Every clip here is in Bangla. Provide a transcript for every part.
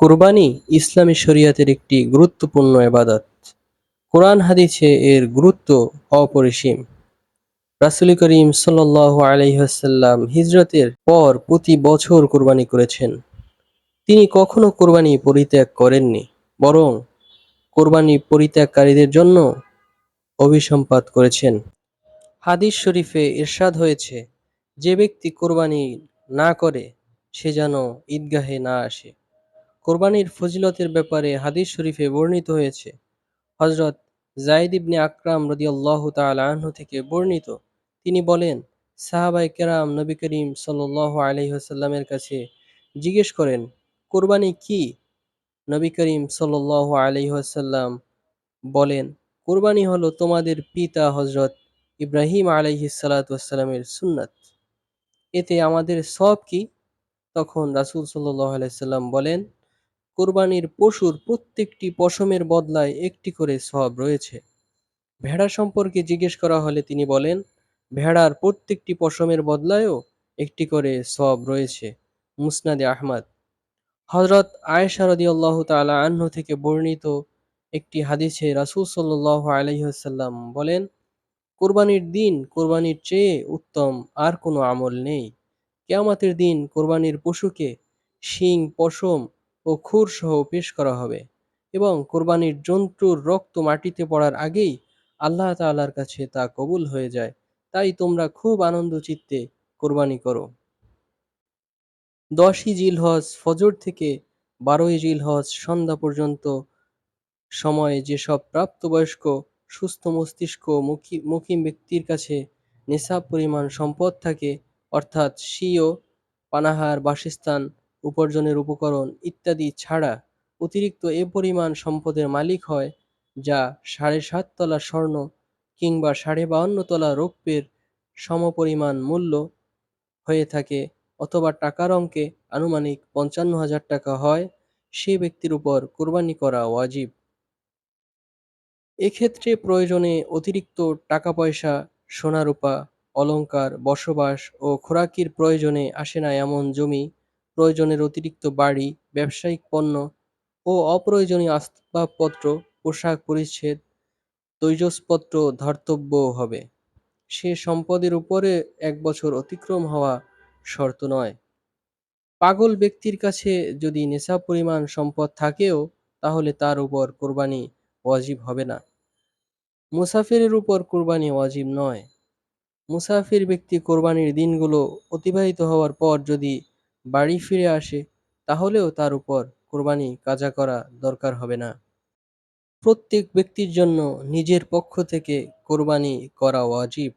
কুরবানি ইসলামী শরীয়তের একটি গুরুত্বপূর্ণ ইবাদত। কোরআন হাদিসে এর গুরুত্ব অপরিসীম। রাসূল করিম সাল্লাল্লাহু আলাইহি ওয়াসাল্লাম হিজরতের পর প্রতি বছর কুরবানি করেছেন। তিনি কখনো কুরবানি পরিত্যাগ করেননি, বরং কুরবানি পরিত্যাগকারীদের জন্য অভিসম্পাত করেছেন। হাদিস শরীফে ইরশাদ হয়েছে, যে ব্যক্তি কুরবানি না করে সে যেন ঈদগাহে না আসে। কোরবানির ফজিলতের ব্যাপারে হাদিস শরীফে বর্ণিত হয়েছে। হযরত যায়েদ ইবনে আকরাম রাদিয়াল্লাহু তাআলা আনহু থেকে বর্ণিত, তিনি বলেন, সাহাবায়ে কেরাম নবী করিম সাল্লাল্লাহু আলাইহি ওয়াসাল্লামের কাছে জিজ্ঞেস করেন, কুরবানি কি? নবী করিম সাল্লাল্লাহু আলাইহি ওয়াসাল্লাম বলেন, কুরবানি হলো তোমাদের পিতা হযরত ইব্রাহিম আলাইহিস সালাতু ওয়াসসালামের সুন্নাত। এতে আমাদের সওয়াব কি? তখন রাসূল সাল্লাল্লাহু আলাইহি সাল্লাম বলেন, কোরবানির পশুর প্রত্যেকটি পশমের বদলায় একটি করে সওয়াব রয়েছে। ভেড়া সম্পর্কে জিজ্ঞেস করা হলে তিনি বলেন, ভেড়ার প্রত্যেকটি পশমের বদলায়ও একটি করে সওয়াব রয়েছে। মুসনাদে আহমদ। হযরত আয়েশা রাদিয়াল্লাহু তাআলা আনহা থেকে বর্ণিত একটি হাদিসে রাসূল সাল্লাল্লাহু আলাইহি ওয়াসাল্লাম বলেন, কুরবানির দিন কুরবানির চেয়ে উত্তম আর কোনো আমল নেই। কিয়ামতের দিন কোরবানির পশুকে শিং, পশম ও খুর সহ পেশ করা হবে এবং কোরবানির জন্তুর রক্ত মাটিতে পড়ার আগেই আল্লাহ তাআলার কাছে তা কবুল হয়ে যায়। তাই তোমরা খুব আনন্দ চিত্তে কোরবানি করো। ১০ই জিলহজ ফজর থেকে ১২ই জিলহজ সন্ধ্যা পর্যন্ত সময়ে যেসব প্রাপ্তবয়স্ক সুস্থ মস্তিষ্ক মুকিম ব্যক্তির কাছে নেশাব পরিমাণ সম্পদ থাকে, অর্থাৎ স্বীয় পানাহার, বাসস্থান, উপার্জনের উপকরণ ইত্যাদি ছাড়া অতিরিক্ত এ পরিমাণ সম্পদের মালিক হয়, যা ৭.৫ তলা স্বর্ণ কিংবা ৫২ তলা রৌপ্যের সমপরিমাণ মূল্য হয়ে থাকে, অথবা টাকার অঙ্কে আনুমানিক ৫৫,০০০ টাকা হয়, সে ব্যক্তির উপর কোরবানি করা ওয়াজিব। এক্ষেত্রে প্রয়োজনে অতিরিক্ত টাকা-পয়সা, সোনা-রূপা, অলংকার, বসবাস ও খোরাকির প্রয়োজনে আসে না এমন জমি, প্রয়োজনের অতিরিক্ত বাড়ি, ব্যবসায়িক পণ্য ও অপ্রয়োজনীয় আসবাবপত্র, পোশাক-পরিচ্ছদ, তৈজসপত্র ধার্তব্য হবে। সে সম্পদের উপরে ১ বছর অতিক্রম হওয়া শর্ত নয়। পাগল ব্যক্তির কাছে যদি নেশাব পরিমাণ সম্পদ থাকেও, তাহলে তার উপর কোরবানি ওয়াজিব হবে না। মুসাফিরের উপর কোরবানি ওয়াজিব নয়। মুসাফির ব্যক্তি কোরবানির দিনগুলো অতিবাহিত হওয়ার পর যদি বাড়ি ফিরে আসে, তাহলেও তার উপর কোরবানি কাজা করা দরকার হবে না। প্রত্যেক ব্যক্তির জন্য নিজের পক্ষ থেকে কোরবানি করা ওয়াজিব।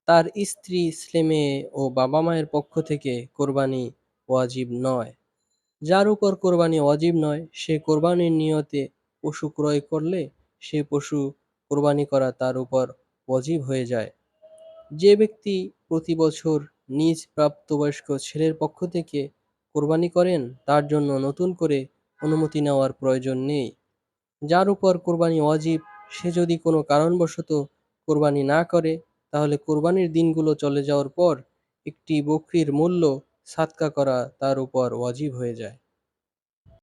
তার স্ত্রী, ছেলেমেয়ে ও বাবা-মায়ের পক্ষ থেকে কোরবানি ওয়াজিব নয়। যার উপর কোরবানি ওয়াজিব নয়, সে কোরবানির নিয়তে পশু ক্রয় করলে সে পশু কোরবানি করা তার উপর ওয়াজিব হয়ে যায়। যে ব্যক্তি প্রতি বছর নিজ প্রাপ্তবয়স্ক ছেলের পক্ষ থেকে কোরবানি করেন, তার জন্য নতুন করে অনুমতি নেওয়ার প্রয়োজন নেই। যার উপর কোরবানি ওয়াজিব, সে যদি কোনো কারণবশত কোরবানি না করে, তাহলে কোরবানির দিনগুলো চলে যাওয়ার পর একটি বকরির মূল্য সাদকা করা তার উপর ওয়াজিব হয়ে যায়।